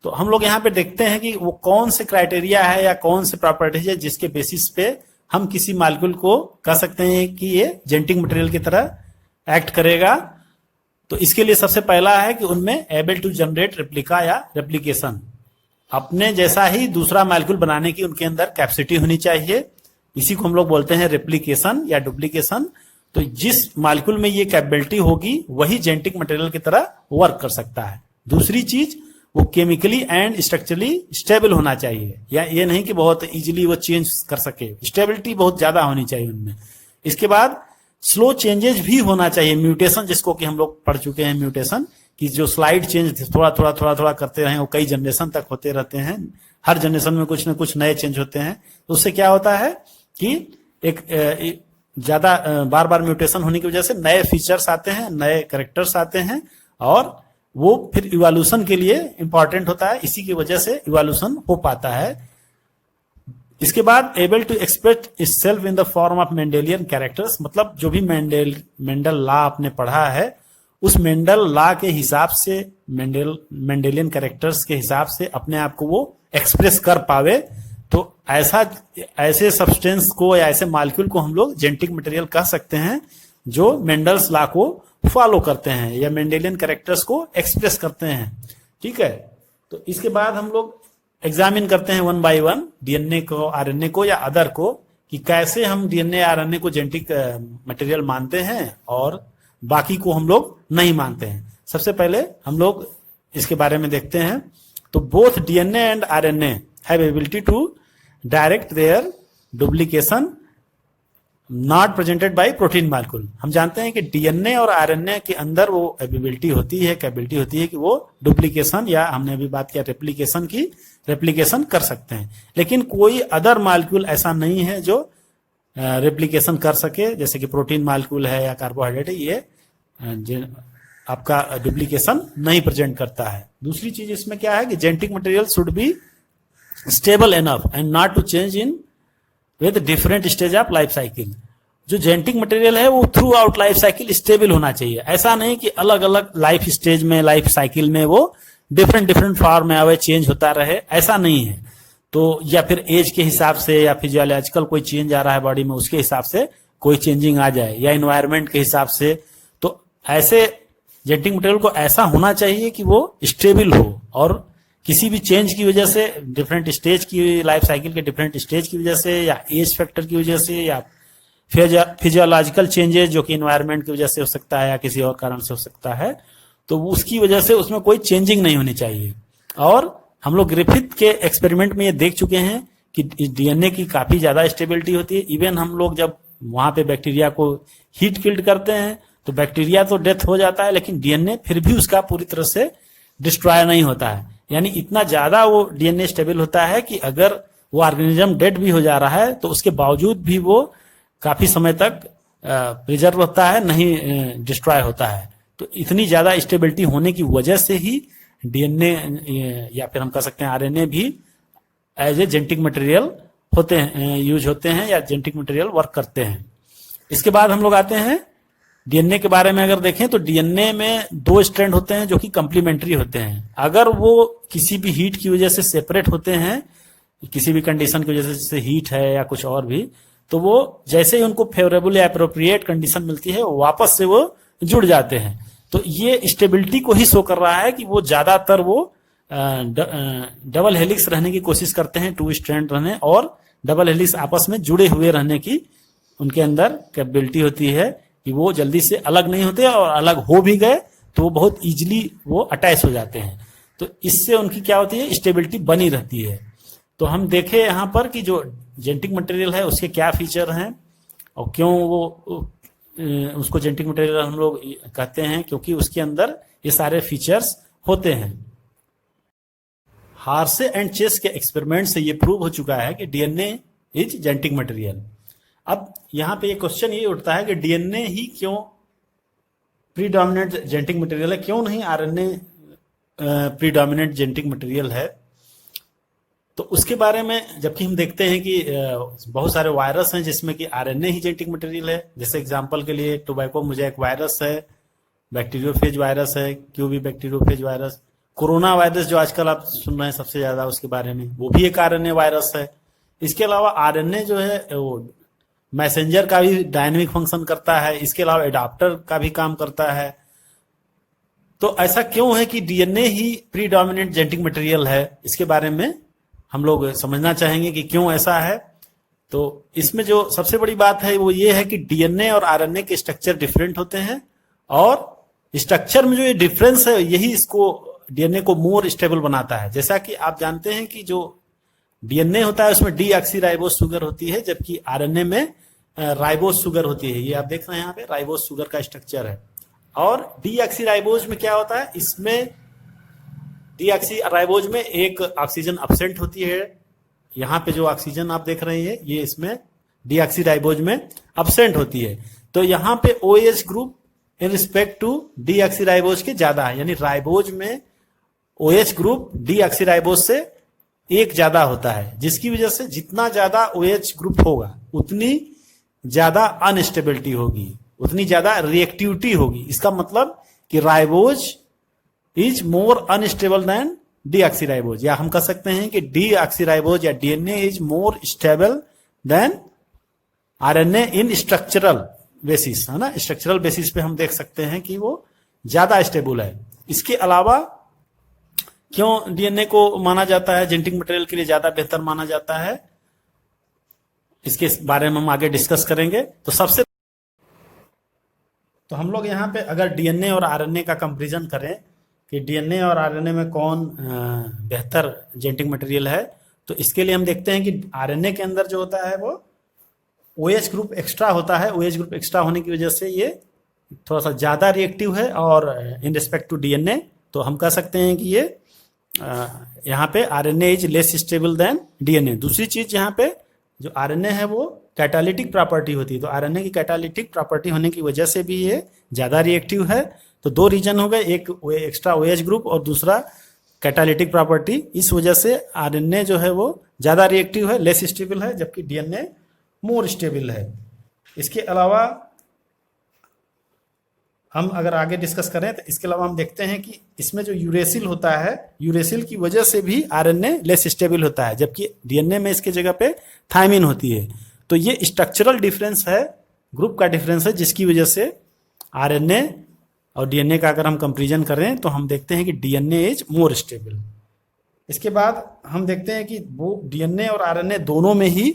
तो हम लोग यहाँ पे देखते हैं कि वो कौन से क्राइटेरिया है या कौन से प्रॉपर्टीज है जिसके बेसिस पे हम किसी मालिक्यूल को कह सकते हैं कि ये जेनेटिक मटेरियल की तरह एक्ट करेगा। तो इसके लिए सबसे पहला है कि उनमें एबल टू जनरेट रेप्लिका या रेप्लिकेशन, अपने जैसा ही दूसरा मालिक्यूल बनाने की उनके अंदर कैपेसिटी होनी चाहिए। इसी को हम लोग बोलते हैं रेप्लिकेशन या डुप्लीकेशन। तो जिस मालिक्यूल में ये कैपेबिलिटी होगी वही जेनेटिक मटेरियल की तरह वर्क कर सकता है। दूसरी चीज, वो केमिकली एंड स्ट्रक्चरली स्टेबल होना चाहिए, या ये नहीं कि बहुत इजीली वो चेंज कर सके, स्टेबिलिटी बहुत ज्यादा होनी चाहिए उनमें। इसके बाद स्लो चेंजेस भी होना चाहिए, म्यूटेशन जिसको कि हम लोग पढ़ चुके हैं, म्यूटेशन कि जो स्लाइड चेंज थोड़ा थोड़ा करते रहे वो कई जनरेशन तक होते रहते हैं, हर जनरेशन में कुछ न कुछ नए चेंज होते हैं। तो उससे क्या होता है कि एक ज्यादा बार बार म्यूटेशन होने की वजह से नए फीचर्स आते हैं, नए कैरेक्टर्स आते हैं, और वो फिर इवोल्यूशन के लिए इंपॉर्टेंट होता है। इसी की वजह से इवोल्यूशन हो पाता है। इसके बाद able to express itself in the form of Mendelian characters, मतलब जो भी मेंडल लॉ आपने पढ़ा है उस मेंडल लॉ के हिसाब से, मेंडेलियन कैरेक्टर्स के हिसाब से अपने आप को वो एक्सप्रेस कर पावे। तो ऐसे सब्सटेंस को या ऐसे मॉलिक्यूल को हम लोग जेनेटिक मटेरियल कह सकते हैं जो मेंडल्स लॉ को फॉलो करते हैं या मेंडेलियन कैरेक्टर्स को एक्सप्रेस करते हैं। ठीक है, तो इसके बाद हम लोग एग्जामिन करते हैं वन बाय वन डीएनए को, आरएनए को या अदर को, कि कैसे हम डीएनए आरएनए को जेनेटिक मटेरियल मानते हैं और बाकी को हम लोग नहीं मानते हैं। सबसे पहले हम लोग इसके बारे में देखते हैं। तो both DNA and RNA have ability to direct their duplication not presented by protein molecule. हम जानते हैं कि डीएनए और आरएनए के अंदर वो एबिलिटी होती है, कैपेबिलिटी होती है कि वो डुप्लीकेशन, या हमने अभी बात किया रेप्लिकेशन की, रेप्लिकेशन कर सकते हैं। लेकिन कोई अदर मॉलिक्यूल ऐसा नहीं है जो रेप्लिकेशन कर सके, जैसे कि प्रोटीन मॉलिक्यूल है या कार्बोहाइड्रेट है, ये आपका डुप्लीकेशन नहीं प्रेजेंट करता है। दूसरी चीज इसमें क्या है कि genetic material should be stable enough and not to change in with different stage of life cycle. जो जेनेटिक मटेरियल है वो throughout life cycle stable होना चाहिए। ऐसा नहीं कि अलग अलग लाइफ स्टेज में, लाइफ साइकिल में वो डिफरेंट फॉर्म में आवे, चेंज होता रहे, ऐसा नहीं है। तो या फिर एज के हिसाब से या फिजियोलॉजिकल कोई चेंज आ रहा है बॉडी में, उसके हिसाब से कोई चेंजिंग आ जाए, या एनवायरनमेंट के हिसाब से। तो ऐसे जेनेटिक मटेरियल को ऐसा होना चाहिए कि वो स्टेबल हो, और किसी भी चेंज की वजह से, डिफरेंट स्टेज की, लाइफ साइकिल के डिफरेंट स्टेज की वजह से, या एज फैक्टर की वजह से, या फिजियोलॉजिकल चेंजेस जो कि एनवायरनमेंट की वजह से हो सकता है या किसी और कारण से हो सकता है, तो उसकी वजह से उसमें कोई चेंजिंग नहीं होनी चाहिए। और हम लोग ग्रिफिथ के एक्सपेरिमेंट में ये देख चुके हैं कि डीएनए की काफी ज्यादा स्टेबिलिटी होती है। इवन हम लोग जब वहां पे बैक्टीरिया को हीट किल्ड करते हैं तो बैक्टीरिया तो डेथ हो जाता है, लेकिन डीएनए फिर भी उसका पूरी तरह से डिस्ट्रॉय नहीं होता है। यानी इतना ज्यादा वो डीएनए स्टेबल होता है कि अगर वो ऑर्गेनिज्म डेड भी हो जा रहा है तो उसके बावजूद भी वो काफी समय तक प्रिजर्व होता है, नहीं डिस्ट्रॉय होता है। तो इतनी ज्यादा स्टेबिलिटी होने की वजह से ही डीएनए या फिर हम कह सकते हैं आरएनए भी एज ए जेनेटिक मटेरियल होते हैं, यूज होते हैं, या जेनेटिक मटेरियल वर्क करते हैं। इसके बाद हम लोग आते हैं डीएनए के बारे में। अगर देखें तो डीएनए में 2 स्ट्रैंड होते हैं जो कि कंप्लीमेंट्री होते हैं। अगर वो किसी भी हीट की वजह से सेपरेट होते हैं, किसी भी कंडीशन की वजह से, जैसे हीट है या कुछ और भी, तो वो जैसे ही उनको फेवरेबल या अप्रोप्रिएट कंडीशन मिलती है वापस से वो जुड़ जाते हैं। तो ये स्टेबिलिटी को ही शो कर रहा है कि वो ज्यादातर वो डबल हेलिक्स रहने की कोशिश करते हैं, 2 स्ट्रैंड रहने, और डबल हेलिक्स आपस में जुड़े हुए रहने की उनके अंदर कैपेबिलिटी होती है कि वो जल्दी से अलग नहीं होते, और अलग हो भी गए तो वो बहुत इजीली वो अटैच हो जाते हैं। तो इससे उनकी क्या होती है, स्टेबिलिटी बनी रहती है। तो हम देखें यहाँ पर कि जो जेनेटिक मटेरियल है उसके क्या फीचर हैं और क्यों वो उसको जेनेटिक मटेरियल हम लोग कहते हैं, क्योंकि उसके अंदर ये सारे फीचर्स होते हैं। हार्से एंड चेस के एक्सपेरिमेंट से ये प्रूव हो चुका है कि डीएनए इज जेनेटिक मटेरियल। अब यहाँ पे ये क्वेश्चन ये उठता है कि डीएनए ही क्यों प्रीडोमिनेंट जेनेटिक मटेरियल है, क्यों नहीं आरएनए प्रीडोमिनेंट जेनेटिक मटेरियल है। तो उसके बारे में जबकि हम देखते हैं कि बहुत सारे वायरस हैं जिसमें कि आरएनए ही जेनेटिक मटेरियल है। जैसे एग्जांपल के लिए टोबैको मोज़ेक वायरस है, बैक्टीरियोफेज वायरस है, QB bacteriophage virus, corona virus जो आजकल आप सुन रहे हैं सबसे ज्यादा उसके बारे में, वो भी एक आरएनए वायरस है। इसके अलावा आरएनए जो है वो मैसेंजर का भी डायनेमिक फंक्शन करता है, इसके अलावा एडाप्टर का भी काम करता है। तो ऐसा क्यों है कि डीएनए ही प्रीडोमिनेंट जेनेटिक मटेरियल है, इसके बारे में हम लोग समझना चाहेंगे कि क्यों ऐसा है। तो इसमें जो सबसे बड़ी बात है वो ये है कि डीएनए और आरएनए के स्ट्रक्चर डिफरेंट होते हैं, और स्ट्रक्चर में जो ये डिफरेंस है यही इसको डीएनए को मोर स्टेबल बनाता है। जैसा कि आप जानते हैं कि जो डीएनए होता है उसमें डीऑक्सीराइबोज शुगर होती है, जबकि आरएनए में राइबोज शुगर होती है। ये आप देख रहे हैं यहाँ पे राइबोज शुगर का स्ट्रक्चर है। और डीऑक्सीराइबोज में क्या होता है, इसमें डीऑक्सीराइबोज में एक ऑक्सीजन अब्सेंट होती है। यहाँ पे जो ऑक्सीजन आप देख रहे हैं ये इसमें डीऑक्सीराइबोज में अब्सेंट होती है। तो यहाँ पे OH group in respect to deoxyribose के ज्यादा है, यानी राइबोज में OH ग्रुप डीऑक्सीराइबोज से एक ज्यादा होता है, जिसकी वजह से जितना ज्यादा OH ग्रुप होगा उतनी ज्यादा अनस्टेबिलिटी होगी, उतनी ज्यादा रिएक्टिविटी होगी। इसका मतलब कि ribose is more unstable than deoxyribose, या हम कह सकते हैं कि डीऑक्सीराइबोज या DNA is more stable than RNA in structural basis, है ना। स्ट्रक्चरल बेसिस पे हम देख सकते हैं कि वो ज्यादा स्टेबल है। इसके अलावा क्यों डीएनए को माना जाता है जेनेटिक मटेरियल के लिए ज्यादा बेहतर माना जाता है, इसके बारे में हम आगे डिस्कस करेंगे। तो हम लोग यहाँ पे अगर डीएनए और आरएनए का कंपैरिजन करें कि डीएनए और आरएनए में कौन बेहतर जेनेटिक मटेरियल है, तो इसके लिए हम देखते हैं कि आरएनए के अंदर जो होता है वो OH ग्रुप एक्स्ट्रा होता है। OH ग्रुप एक्स्ट्रा होने की वजह से ये थोड़ा सा ज़्यादा रिएक्टिव है, और इन रिस्पेक्ट टू डीएनए तो हम कह सकते हैं कि ये यहाँ पे RNA is less stable then DNA. दूसरी चीज़ यहाँ पे जो आरएनए है वो कैटालिटिक प्रॉपर्टी होती है, तो आरएनए की कैटालिटिक प्रॉपर्टी होने की वजह से भी ये ज़्यादा रिएक्टिव है। तो दो रीजन हो गए, एक एक्स्ट्रा OH ग्रुप और दूसरा कैटालिटिक प्रॉपर्टी। इस वजह से आरएनए जो है वो ज़्यादा रिएक्टिव है, लेस स्टेबल है, जबकि डीएनए मोर स्टेबल है। इसके अलावा हम अगर आगे डिस्कस करें तो इसके अलावा हम देखते हैं कि इसमें जो यूरेसिल होता है, यूरेसिल की वजह से भी आरएनए लेस स्टेबल होता है, जबकि डीएनए में इसके जगह पे थायमिन होती है। तो ये स्ट्रक्चरल डिफरेंस है, ग्रुप का डिफरेंस है, जिसकी वजह से आरएनए और डीएनए का अगर हम कंपेरिजन करें तो हम देखते हैं कि डीएनए इज मोर स्टेबल। इसके बाद हम देखते हैं कि वो डीएनए और आरएनए दोनों में ही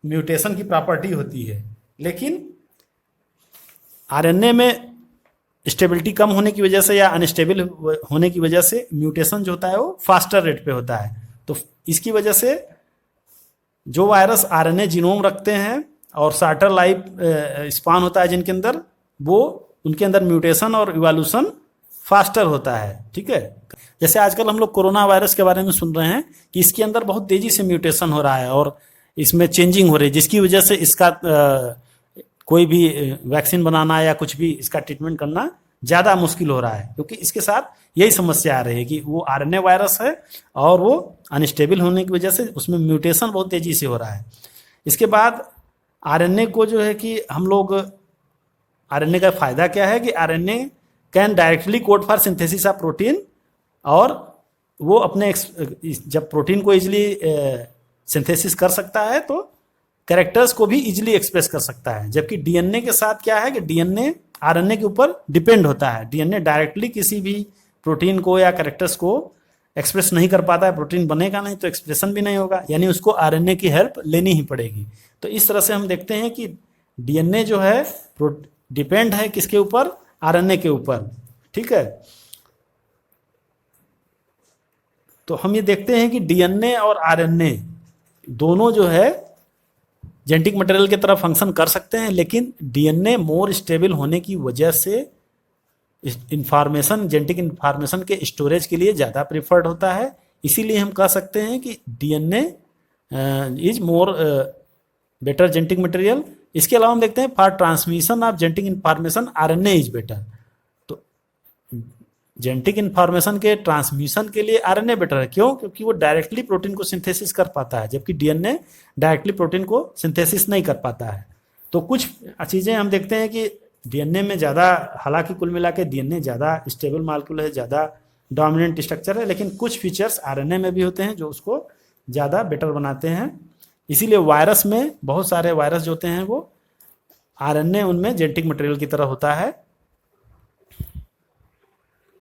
म्यूटेशन की प्रॉपर्टी होती है, लेकिन आरएनए में स्टेबिलिटी कम होने की वजह से या अनस्टेबल होने की वजह से म्यूटेशन जो होता है वो फास्टर रेट पे होता है। तो इसकी वजह से जो वायरस आरएनए जीनोम रखते हैं और शॉर्टर लाइफ स्पान होता है जिनके अंदर, वो उनके अंदर म्यूटेशन और इवोल्यूशन फास्टर होता है। ठीक है, जैसे आजकल हम लोग कोरोना वायरस के बारे में सुन रहे हैं कि इसके अंदर बहुत तेजी से म्यूटेशन हो रहा है और इसमें चेंजिंग हो रही है, जिसकी वजह से इसका कोई भी वैक्सीन बनाना या कुछ भी इसका ट्रीटमेंट करना ज़्यादा मुश्किल हो रहा है, क्योंकि इसके साथ यही समस्या आ रही है कि वो आरएनए वायरस है और वो अनस्टेबल होने की वजह से उसमें म्यूटेशन बहुत तेज़ी से हो रहा है। इसके बाद आरएनए को जो है कि हम लोग, आरएनए का फायदा क्या है कि RNA can directly code for synthesis of protein, और वो अपने जब प्रोटीन को इजिली सिंथेसिस कर सकता है तो कैरेक्टर्स को भी इजिली एक्सप्रेस कर सकता है। जबकि डीएनए के साथ क्या है कि डीएनए आरएनए के ऊपर डिपेंड होता है, डीएनए डायरेक्टली किसी भी प्रोटीन को या कैरेक्टर्स को एक्सप्रेस नहीं कर पाता है, प्रोटीन बनेगा नहीं तो एक्सप्रेशन भी नहीं होगा, यानी उसको आरएनए की हेल्प लेनी ही पड़ेगी। तो इस तरह से हम देखते हैं कि डीएनए जो है डिपेंड है किसके ऊपर, आरएनए के ऊपर। ठीक है, तो हम ये देखते हैं कि डीएनए और आरएनए दोनों जो है जेनेटिक मटेरियल की तरह फंक्शन कर सकते हैं, लेकिन डीएनए मोर स्टेबल होने की वजह से इंफॉर्मेशन, जेनेटिक इंफॉर्मेशन के स्टोरेज के लिए ज़्यादा प्रिफर्ड होता है। इसीलिए हम कह सकते हैं कि DNA is more better genetic material. इसके अलावा हम देखते हैं for transmission of genetic information RNA is better. तो जेनेटिक इंफॉर्मेशन के ट्रांसमिशन के लिए आरएनए बेटर है, क्यों? क्योंकि वो डायरेक्टली प्रोटीन को सिंथेसिस कर पाता है, जबकि डीएनए डायरेक्टली प्रोटीन को सिंथेसिस नहीं कर पाता है। तो कुछ चीज़ें हम देखते हैं कि डीएनए में ज़्यादा, हालांकि कुल मिला के डीएनए ज़्यादा स्टेबल मॉलिक्यूल है, ज़्यादा डोमिनेंट स्ट्रक्चर है, लेकिन कुछ फीचर्स आरएनए में भी होते हैं जो उसको ज़्यादा बेटर बनाते हैं। इसीलिए वायरस में बहुत सारे वायरस जो होते हैं वो आरएनए उनमें जेनेटिक मटेरियल की तरह होता है,